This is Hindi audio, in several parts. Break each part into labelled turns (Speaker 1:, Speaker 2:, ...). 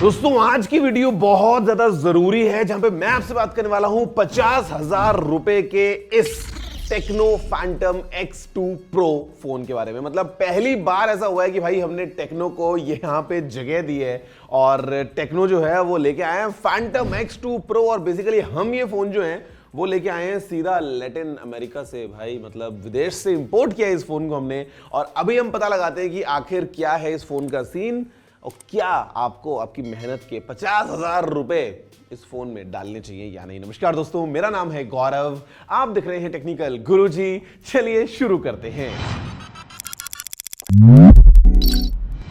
Speaker 1: दोस्तों आज की वीडियो बहुत ज्यादा जरूरी है जहां पे मैं आपसे बात करने वाला हूं 50,000 रुपए के इस techno Phantom X2 Pro phone के बारे में। मतलब पहली बार ऐसा हुआ है कि भाई हमने टेक्नो को यहाँ पे जगह दी है और टेक्नो जो है वो लेके आए हैं फैंटम X2 Pro। और बेसिकली हम ये फोन जो है वो लेके आए हैं सीधा लैटिन अमेरिका से, भाई मतलब विदेश से इंपोर्ट किया है इस फोन को हमने। और अभी हम पता लगाते हैं कि आखिर क्या है इस फोन का सीन और क्या आपको आपकी मेहनत के 50,000 रुपए इस फोन में डालने चाहिए या नहीं। नमस्कार दोस्तों, मेरा नाम है गौरव, आप दिख रहे हैं टेक्निकल गुरुजी। चलिए शुरू करते हैं।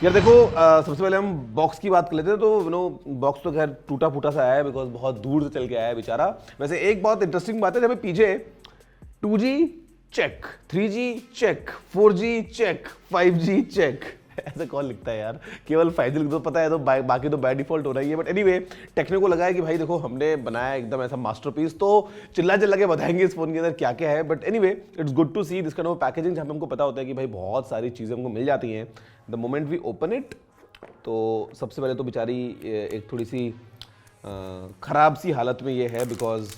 Speaker 1: यार देखो, सबसे पहले हम बॉक्स की बात कर लेते हैं। तो बॉक्स तो खैर टूटा फूटा सा आया है बिकॉज बहुत दूर से चल के आया है बेचारा। वैसे एक बहुत इंटरेस्टिंग बात है, जब पीछे 2G check, 3G check, 4G check, 5G check ऐसे कौन लिखता है यार, केवल 5G लिख दो, पता है तो बाकी तो बाय डिफॉल्ट हो रही है। बट एनीवे टेक्नो को लगा है कि भाई देखो हमने बनाया एकदम ऐसा मास्टरपीस, तो चिल्ला चिल्ला के बताएंगे इस फोन के अंदर क्या क्या है। But anyway it's good to see this kind of packaging जहाँ पे हमको पता होता है कि भाई बहुत सारी चीज़ें हमको मिल जाती हैं the moment we open it. तो सबसे पहले तो बेचारी एक थोड़ी सी ख़राब सी हालत में ये है because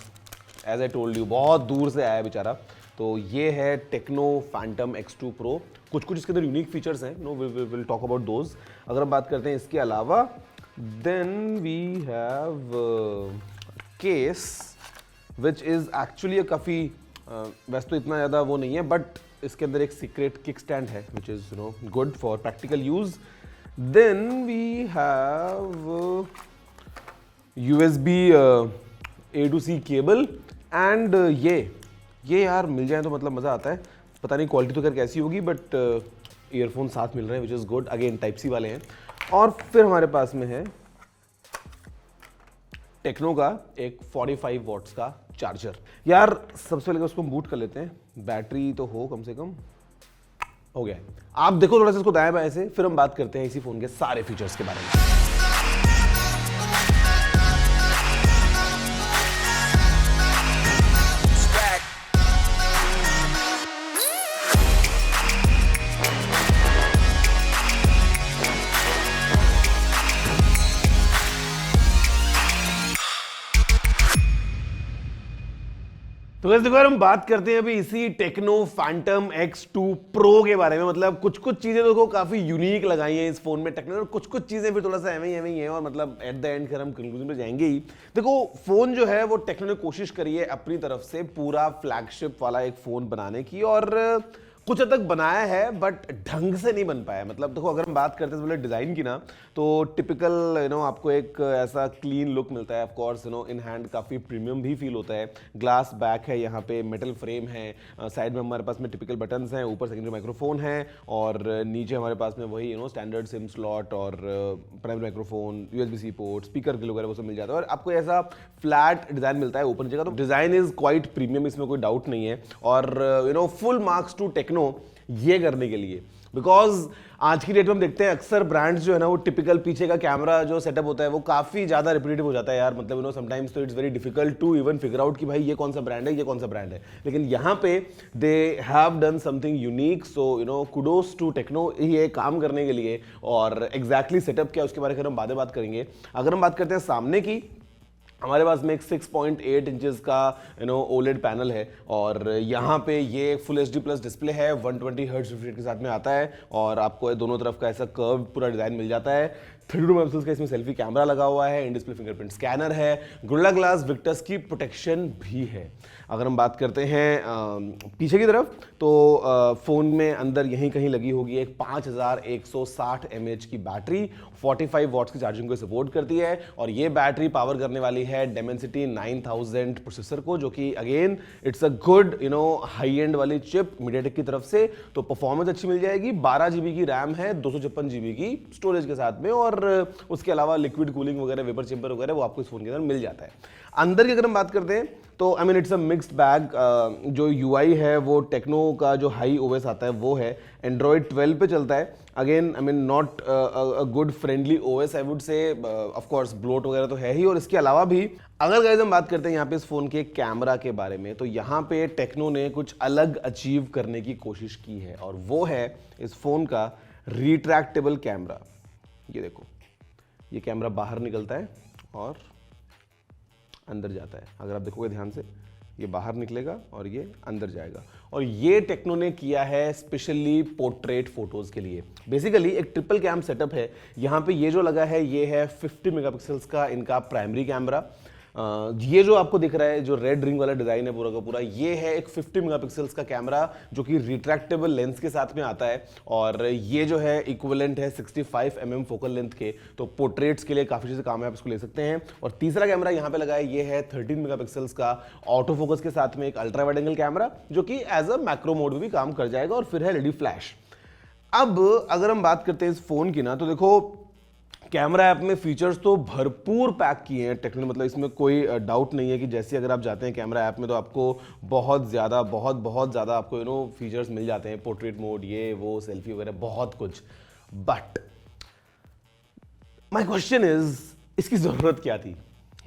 Speaker 1: as I told you बहुत दूर से आया है बेचारा। तो ये है टेक्नो फैंटम X2 Pro। कुछ कुछ इसके अंदर यूनिक फीचर्स हैं, no will talk about those. अगर हम बात करते हैं इसके अलावा, then we have case which is actually काफ़ी वैसे तो इतना ज़्यादा वो नहीं है, बट इसके अंदर एक सीक्रेट किक स्टैंड है which is good for practical use. Then we have USB A to C cable and ये यार मिल जाए तो मतलब मज़ा आता है। पता नहीं क्वालिटी तो खैर कैसी होगी, बट ईयरफोन साथ मिल रहे हैं which is good. Again type C वाले हैं। और फिर हमारे पास में है टेक्नो का एक 45 वॉट्स का चार्जर। यार सबसे पहले उसको बूट कर लेते हैं, बैटरी तो हो कम से कम। हो गया है, आप देखो थोड़ा सा इसको दाएं बाएं से, फिर हम बात करते हैं इसी फोन के सारे फीचर्स के बारे में। तो वैसे देखो यार, हम बात करते हैं अभी इसी टेक्नो फैंटम X2 Pro के बारे में। मतलब कुछ कुछ चीजें देखो काफी यूनिक लगाई हैं इस फोन में टेक्नो, और कुछ कुछ चीजें फिर थोड़ा सा एवं ही है। और मतलब एट द एंड फिर हम कंक्लूजन पे जाएंगे ही। देखो फोन जो है वो टेक्नो ने कोशिश करी है अपनी तरफ से पूरा फ्लैगशिप वाला एक फोन बनाने की, और कुछ हद तक बनाया है बट ढंग से नहीं बन पाया। मतलब देखो अगर हम बात करते हैं डिज़ाइन की ना, तो टिपिकल आपको एक ऐसा क्लीन लुक मिलता है। ऑफ कोर्स इन हैंड काफ़ी प्रीमियम भी फील होता है। ग्लास बैक है, यहाँ पे मेटल फ्रेम है, साइड में हमारे पास में टिपिकल बटन्स हैं, ऊपर सेकेंडरी माइक्रोफोन है, और नीचे हमारे पास में वही स्टैंडर्ड सिम स्लॉट और primary microphone, USB-C port, speaker के वगैरह वो सब मिल जाता है। और आपको ऐसा फ्लैट डिज़ाइन मिलता है ऊपर नीचे का। तो डिज़ाइन इज़ क्वाइट प्रीमियम, इसमें कोई डाउट नहीं है। और फुल मार्क्स टू टेक्नो ये करने के लिए, बिकॉज आज की डेट में हम देखते हैं अक्सर ब्रांड्स जो है ना वो टिपिकल पीछे का कैमरा जो सेटअप होता है वो काफी ज्यादा रिपीटेटिव हो जाता है यार। मतलब समटाइम्स तो it's very difficult to even figure out कि भाई ये कौन सा ब्रांड है, ये कौन सा ब्रांड है। लेकिन यहाँ पे they have done something unique, so kudos to Techno ये काम करने के लिए। और एग्जैक्टली सेटअप क्या उसके बारे में हम बाद में बात करेंगे। अगर हम बात करते हैं सामने की, हमारे पास में एक 6.8 इंचेस का ओलेड पैनल है, और यहाँ पे ये फुल HD प्लस डिस्प्ले है, 120 हर्ट्ज रिफ्रेश के साथ में आता है। और आपको दोनों तरफ का ऐसा कर्व पूरा डिज़ाइन मिल जाता है। 32 मेगापिक्सल का इसमें सेल्फी कैमरा लगा हुआ है, इन डिस्प्ले फिंगरप्रिंट स्कैनर है, गोरिल्ला ग्लास विक्टस की प्रोटेक्शन भी है। अगर हम बात करते हैं पीछे की तरफ, तो फ़ोन में अंदर यहीं कहीं लगी होगी एक 5160 mAh की बैटरी, 45 वॉट्स की चार्जिंग को सपोर्ट करती है। और ये बैटरी पावर करने वाली है Dimensity 9000 प्रोसेसर को, जो कि again it's a good high and वाली चिप मीडियाटेक की तरफ से। तो परफॉर्मेंस अच्छी मिल जाएगी। 12 GB की रैम है, 256 GB की स्टोरेज के साथ में, और उसके अलावा लिक्विड कूलिंग वगैरह, वेपर चेंबर वगैरह वो आपको इस फोन के अंदर मिल जाता है। अंदर की अगर हम बात करते हैं तो I mean it's a mixed bag. जो UI है वो टेक्नो का जो हाई OS आता है वो है, एंड्रॉयड 12 पे चलता है। Again I mean not a good friendly OS I would से। ऑफ कोर्स ब्लोट वगैरह तो है ही। और इसके अलावा भी अगर गाइस हम बात करते हैं यहाँ पे इस फोन के कैमरा के बारे में, तो यहाँ पे टेक्नो ने कुछ अलग अचीव करने की कोशिश की है, और वो है इस फोन का रिट्रैक्टेबल कैमरा। ये देखो, ये कैमरा बाहर निकलता है और अंदर जाता है। अगर आप देखोगे ध्यान से, ये बाहर निकलेगा और ये अंदर जाएगा। और ये टेक्नो ने किया है स्पेशली पोर्ट्रेट फोटोज के लिए। बेसिकली एक ट्रिपल कैम सेटअप है। यहाँ पे ये जो लगा है ये है 50 मेगापिक्सल्स का इनका प्राइमरी कैमरा। ये जो आपको दिख रहा है, जो रेड रिंग वाला डिजाइन है पूरा का पूरा, ये है एक 50 मेगापिक्सल्स का कैमरा जो कि रिट्रैक्टेबल लेंस के साथ में आता है। और ये जो है इक्विवेलेंट है 65 mm फोकल लेंथ के। तो पोर्ट्रेट्स के लिए काफी चीजें काम है, आप इसको ले सकते हैं। और तीसरा कैमरा यहाँ पे लगा है, ये है 13 मेगापिक्सल्स का ऑटो फोकस के साथ में एक अल्ट्रा वाइड एंगल कैमरा जो कि एज अ मैक्रो मोड में भी काम कर जाएगा। और फिर है एलईडी फ्लैश। अब अगर हम बात करते हैं इस फोन की ना, तो देखो कैमरा ऐप में फीचर्स तो भरपूर पैक किए हैं टेक्नो, मतलब इसमें कोई डाउट नहीं है कि जैसे अगर आप जाते हैं कैमरा ऐप में तो आपको बहुत ज़्यादा आपको फीचर्स मिल जाते हैं, पोर्ट्रेट मोड, ये वो, सेल्फी वगैरह, बहुत कुछ। बट माय क्वेश्चन इज, इसकी ज़रूरत क्या थी?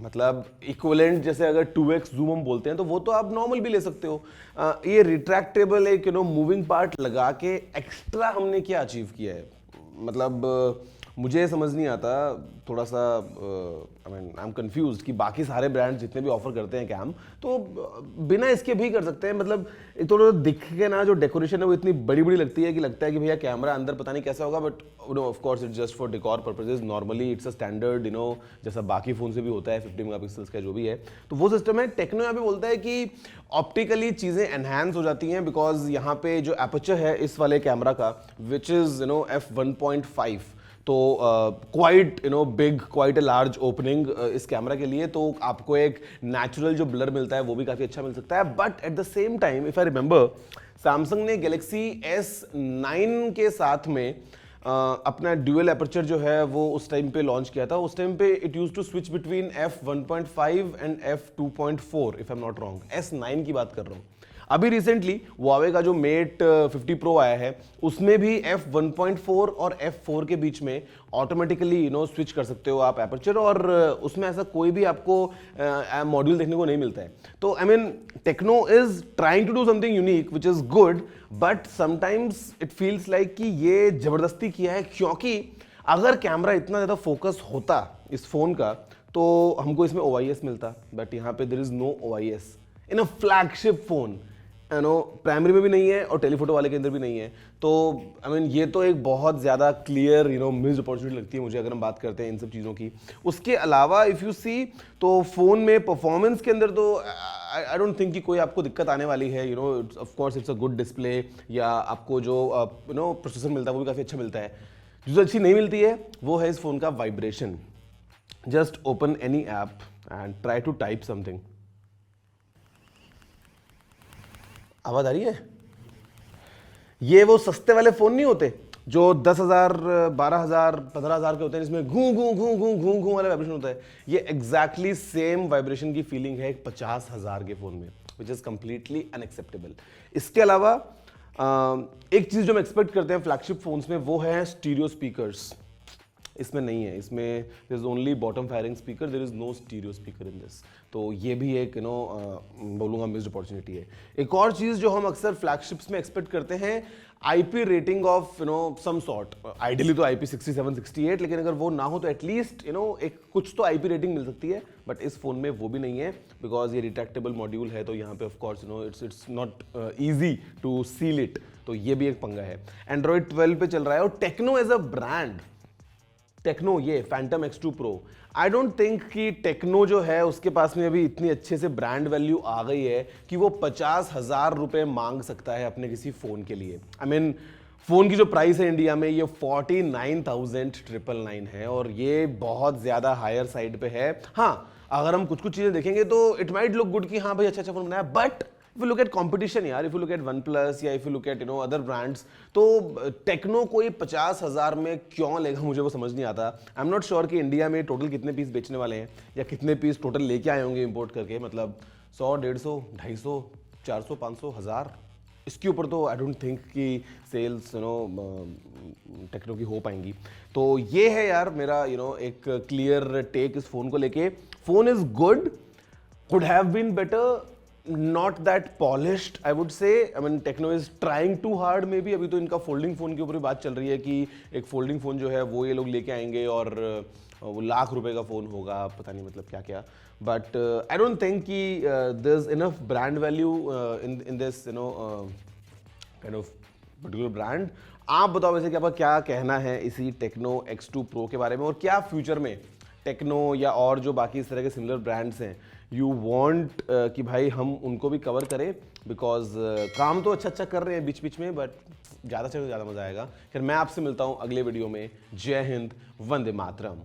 Speaker 1: मतलब इक्विवेलेंट जैसे अगर 2x जूम हम बोलते हैं तो वो तो आप नॉर्मल भी ले सकते हो। ये रिट्रैक्टेबल एक मूविंग पार्ट लगा के एक्स्ट्रा हमने क्या अचीव किया है? मतलब मुझे समझ नहीं आता, थोड़ा सा आई एम कंफ्यूज कि बाकी सारे ब्रांड जितने भी ऑफर करते हैं कैम, तो बिना इसके भी कर सकते हैं। मतलब एक थोड़ा दिख के ना जो डेकोरेशन है वो इतनी बड़ी बड़ी लगती है कि लगता है कि भैया कैमरा अंदर पता नहीं कैसा होगा। But of course it's just for decor purposes. Normally it's a standard जैसा बाकी फोन से भी होता है 50 मेगापिक्सल्स का जो भी है, तो वो सिस्टम है। टेक्नो यहाँ पे बोलता है कि ऑप्टिकली चीज़ें एनहांस हो जाती हैं बिकॉज यहाँ पे जो एपर्चर है इस वाले कैमरा का, विच इज़ f1.5, तो quite big, quite a large opening इस कैमरा के लिए। तो आपको एक नेचुरल जो ब्लर मिलता है वो भी काफ़ी अच्छा मिल सकता है। But at the same time if I remember, Samsung ने गैलेक्सी S9 के साथ में अपना ड्यूअल एपर्चर जो है वो उस टाइम पे लॉन्च किया था। उस टाइम पे it used to switch between f1.5 and f2.4 if I am not wrong. S9 की बात कर रहा हूँ। अभी रिसेंटली Huawei का जो मेट 50 प्रो आया है उसमें भी f1.4 और f4 के बीच में ऑटोमेटिकली स्विच कर सकते हो आप एपर्चर, और उसमें ऐसा कोई भी आपको मॉड्यूल देखने को नहीं मिलता है। तो I mean Tecno is trying to do something unique which is good, but sometimes it feels like कि ये जबरदस्ती किया है। क्योंकि अगर कैमरा इतना ज़्यादा फोकस होता इस फोन का तो हमको इसमें OIS मिलता, बट यहाँ पे there is no OIS in a flagship phone. Primary में भी नहीं है और टेलीफोटो वाले के अंदर भी नहीं है। तो आई मीन ये तो एक बहुत ज़्यादा क्लियर मिस्ड अपॉर्चुनिटी लगती है मुझे, अगर हम बात करते हैं इन सब चीज़ों की। उसके अलावा इफ़ यू सी तो फ़ोन में परफॉर्मेंस के अंदर तो आई डोंट थिंक कि कोई आपको दिक्कत आने वाली है। Of course it's a good display, या आपको जो प्रोसेसर मिलता है वो भी काफ़ी अच्छा मिलता है। जो अच्छी नहीं मिलती है वो है इस फ़ोन का vibration. Just open any app and try to type something. आवाज आ रही है? ये वो सस्ते वाले फोन नहीं होते जो 10,000, 12,000, 15,000 के होते हैं, जिसमें घूं घूं घूं घूं घूं घूं वाला वाइब्रेशन होता है। ये एग्जैक्टली सेम वाइब्रेशन की फीलिंग है 50,000 के फोन में, विच इज कंप्लीटली अनएक्सेप्टेबल। इसके अलावा एक चीज जो हम एक्सपेक्ट करते हैं फ्लैगशिप फोन्स में वो है स्टीरियो स्पीकर्स। इसमें नहीं है। इसमें there is only bottom firing speaker, there is no stereo speaker in this. तो ये भी एक बोलूँगा मिस्ड अपॉर्चुनिटी है। एक और चीज़ जो हम अक्सर फ्लैगशिप्स में एक्सपेक्ट करते हैं, IP rating of some sort. Ideally तो IP 67, 68, लेकिन अगर वो ना हो तो एटलीस्ट एक कुछ तो IP रेटिंग मिल सकती है। बट इस फोन में वो भी नहीं है बिकॉज ये रिट्रैक्टेबल मॉड्यूल है, तो यहाँ पे of course it's not easy to seal it. तो ये भी एक पंगा है। एंड्रॉइड 12 पे चल रहा है। और Tecno as a brand, Tecno ये Phantom X2 Pro, I don't think कि टेक्नो जो है उसके पास में अभी इतनी अच्छे से ब्रांड वैल्यू आ गई है कि वो 50,000 रुपए मांग सकता है अपने किसी फोन के लिए। आई मीन फोन की जो प्राइस है इंडिया में ये 49,999 है, और ये बहुत ज्यादा हायर साइड पे है। हाँ, अगर हम कुछ कुछ चीजें देखेंगे तो इट माइट लुक गुड कि हाँ भाई अच्छा फोन बनाया, but if you look at competition यार, if you look at OnePlus या if you look at other brands, तो टेक्नो कोई 50,000 में क्यों लेगा, मुझे वो समझ नहीं आता। आई एम नॉट श्योर कि इंडिया में टोटल कितने पीस बेचने वाले हैं या कितने पीस टोटल लेके आए होंगे इंपोर्ट करके। मतलब 100, 150, 250, 400, 500, 1000, इसके ऊपर तो आई डोंट थिंक कि सेल्स टेक्नो की हो पाएंगी। तो ये है यार मेरा एक क्लियर टेक इस फोन को लेके। Phone is good, could have been better, not that polished I would say. I mean Tecno is trying too hard maybe. अभी तो इनका फोल्डिंग फोन के ऊपर भी बात चल रही है कि एक फोल्डिंग फोन जो है वो ये लोग लेके आएंगे और वो ₹1,00,000 का फोन होगा, पता नहीं मतलब क्या क्या। बट आई डोंट थिंक कि there is enough brand value in this kind of particular brand. आप बताओ वैसे कि आपका क्या कहना है इसी टेक्नो X2 Pro के बारे में, और क्या फ्यूचर में टेक्नो या और जो बाकी इस तरह के सिमिलर ब्रांड्स हैं यू वांट कि भाई हम उनको भी कवर करें, बिकॉज काम तो अच्छा अच्छा कर रहे हैं बीच बीच में, बट ज़्यादा से ज़्यादा मज़ा आएगा। फिर मैं आपसे मिलता हूँ अगले वीडियो में। जय हिंद, वंदे मातरम।